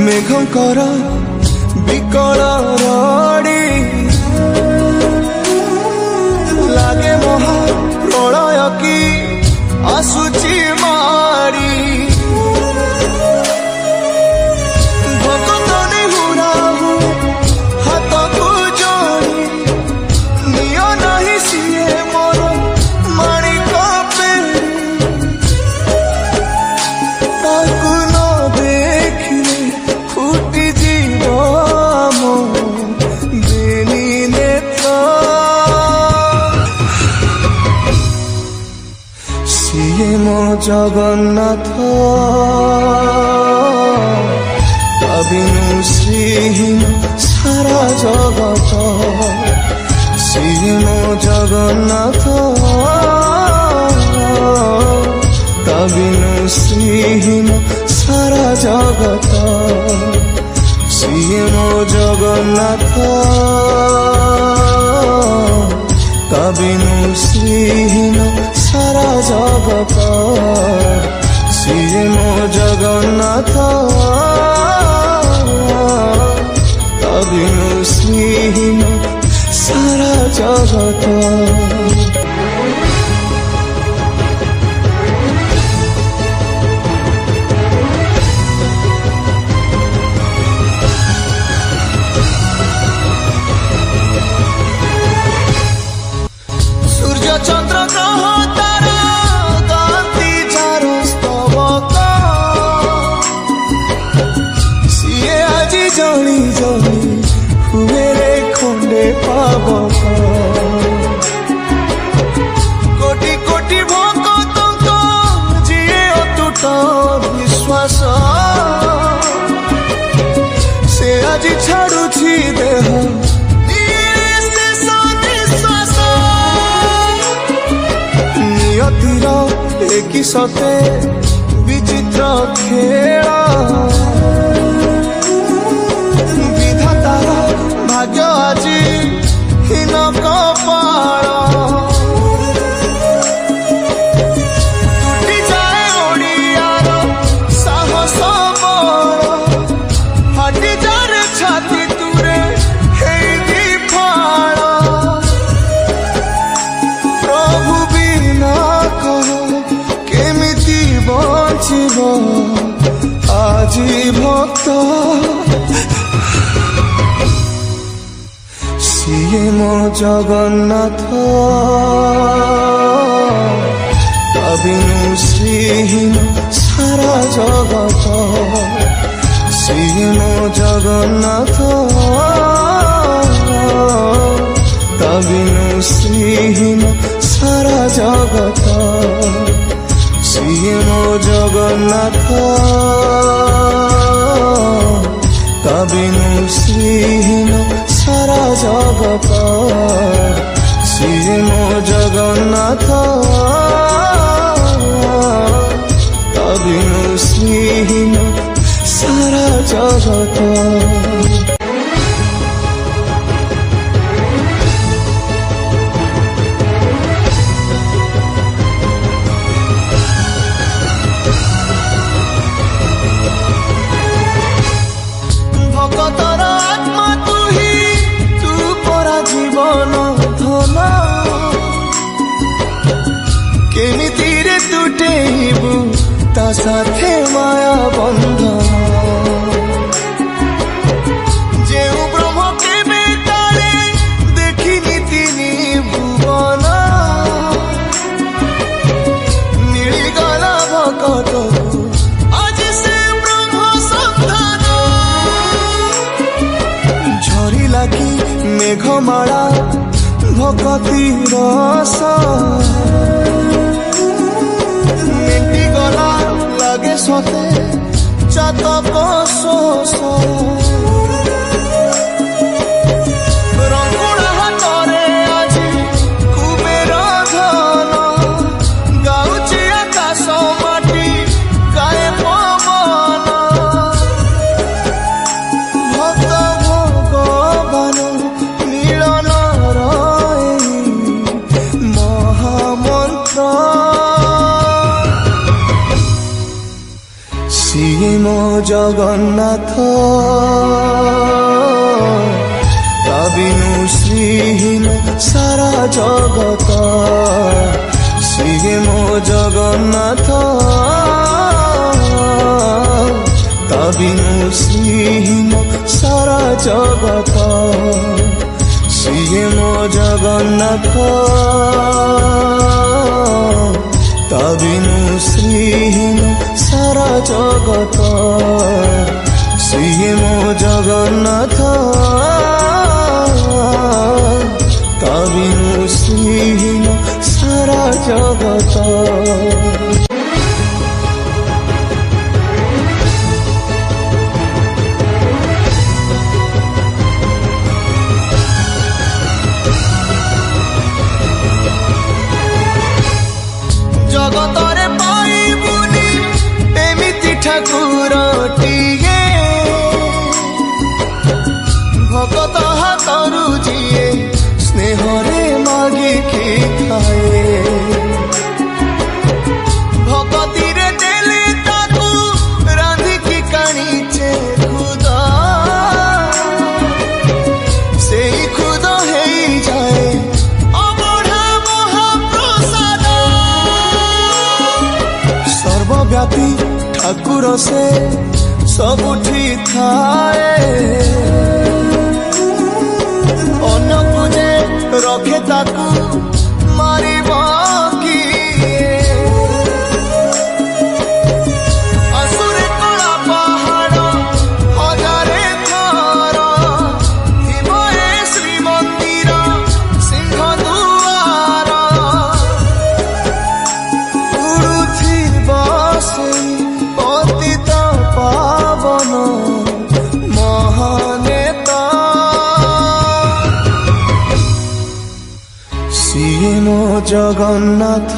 মেঘଙ୍କର ବିକଳ ରଡ଼ି ଲାଗେ ମହା ପ୍ରଳୟ କି ଆସୁଛି ମାଡ଼ି ଭଗତନି ହୁରାହୁ ହାତକୁ ଯୋଡ଼ି ନିଅ ନାହିଁ ସିଏ ମୋର ମାଣିକ ପେଡ଼ି ତାକୁ ନ ଦେଖିଲେ ଫୁଟି ଯିବ ଆମ ବେନି ନେତ୍ର ସିଏ ମୋ ଜଗନ୍ନାଥ ତା ବିନୁ ଶ୍ରୀହୀନ ସାରା ଜଗତ ସିଏ ମୋ ଜଗନ୍ନାଥ ତା ବିନୁ ଶ୍ରୀହୀନ ସାରା ଜଗତ ସିଏ ମୋ ଜଗନ୍ନାଥ ତା ବିନୁ ଶ୍ରୀହୀନ ସାରା ଜଗତ ସିଏ ମୋ ଜଗନ୍ନାଥ ତା ବିନୁ ଶ୍ରୀହୀନ ସାରା ଜଗତ চন্দ্র গ্রহ তারা গাতি যার স্তবক সিয়ে আজি জলি জলি হুয়ে রে খন্ডে পাবক কোটি কোটি ভক্তଙ୍କ যিয়ে অটুট বিশ্বাস সে আজি ছাড়ুছি দেহ নিয়তির একই সতে বিচিত্র খেল বিধাতার ভাগ্য আজি হীন কপাল টুটি যায় ওড়িয়ার সাহস বল ফাটি যারে ছাতি তুরে হেই দিফাল প্রভু বিনা কহ কেমিতি বঞ্চিব আজি ভক্ত সিয়ে মো জগন্নাথ তা বিনু শ্রীহীন সারা জগত সিয়ে মো জগন্নাথ তা বিনু শ্রীহীন সারা জগত সিয়ে মো জগন্নাথ তা বিনু শ্রীহীন সারা জগত সিয়ে মো জগন্নাথ তা বিনু শ্রীহীন সারা জগত ভকতর আত্মা তুহি তু পরা জীবন ধন কেমিতি রে তুটেইবু তা সাথে মায়া বন্ধন যেউ ব্রহ্ম কেবে তারে দেখিনি তিনি ভুবন মিলিগলা ভকতকু আজি সে ব্রহ্ম সন্ধান ঝরিলা কি মেঘমালা ভকতি রস মেটি গলা লাগে সতে চাতক শোষ রঙ্গুড়া হাতরে আজি কুবের ধন গাউছি আকাশ মাটি গায়ে পবন ভক্ত ভগবান মিলন মহামন্ত্র সিয়ে ମୋ ଜଗନ୍ନାଥ ତା ବିନୁ ଶ୍ରୀହୀନ ସାରା ଜଗତ ସିଏ ମୋ ଜଗନ୍ନାଥ ତା ବିନୁ ଶ୍ରୀହୀନ ସାରା ଜଗତ ସିଏ ମୋ ଜଗନ୍ନାଥ ତା ବିନୁ ଶ୍ରୀହୀନ ସାରା ଜଗତ ସିଏ ମୋ ଜଗନ୍ନାଥ ତା ବିନୁ ଶ୍ରୀହୀନ ସାରା ଜଗତ। ଜଗତରେ ପାଇବୁନି ଏମିତି ଠାକୁରଟିଏ ଭଗତ ହାତରୁ ଯିଏ ସ୍ନେହରେ ମାଗିକି ଖାଏ ଭଗତିରେ ଦେଲେ ତାକୁ ରାନ୍ଧିକି କାଣିଛେ ଖୁଦ ସେଇ ଖୁଦ ହେଇଯାଏ ସର୍ବବ୍ୟାପୀ ଠାକୁର ସେ ସବୁଠି ଥାଏ ଅନ୍ନ ପୂଜେ ରଖେ ତାକୁ ମାରିବ କିଏ ଆସୁରେ କଳା ପାହାଡ଼ ହଜାରେ ଥର ଥିବ ଏ ଶ୍ରୀମନ୍ଦିର ସିଂହ ଦୁଆର ଉଡୁଥିବ ସେଇ ପତିତ ପାବନ ମହାନେତା ସିଏ ମୋ ଜଗନ୍ନାଥ।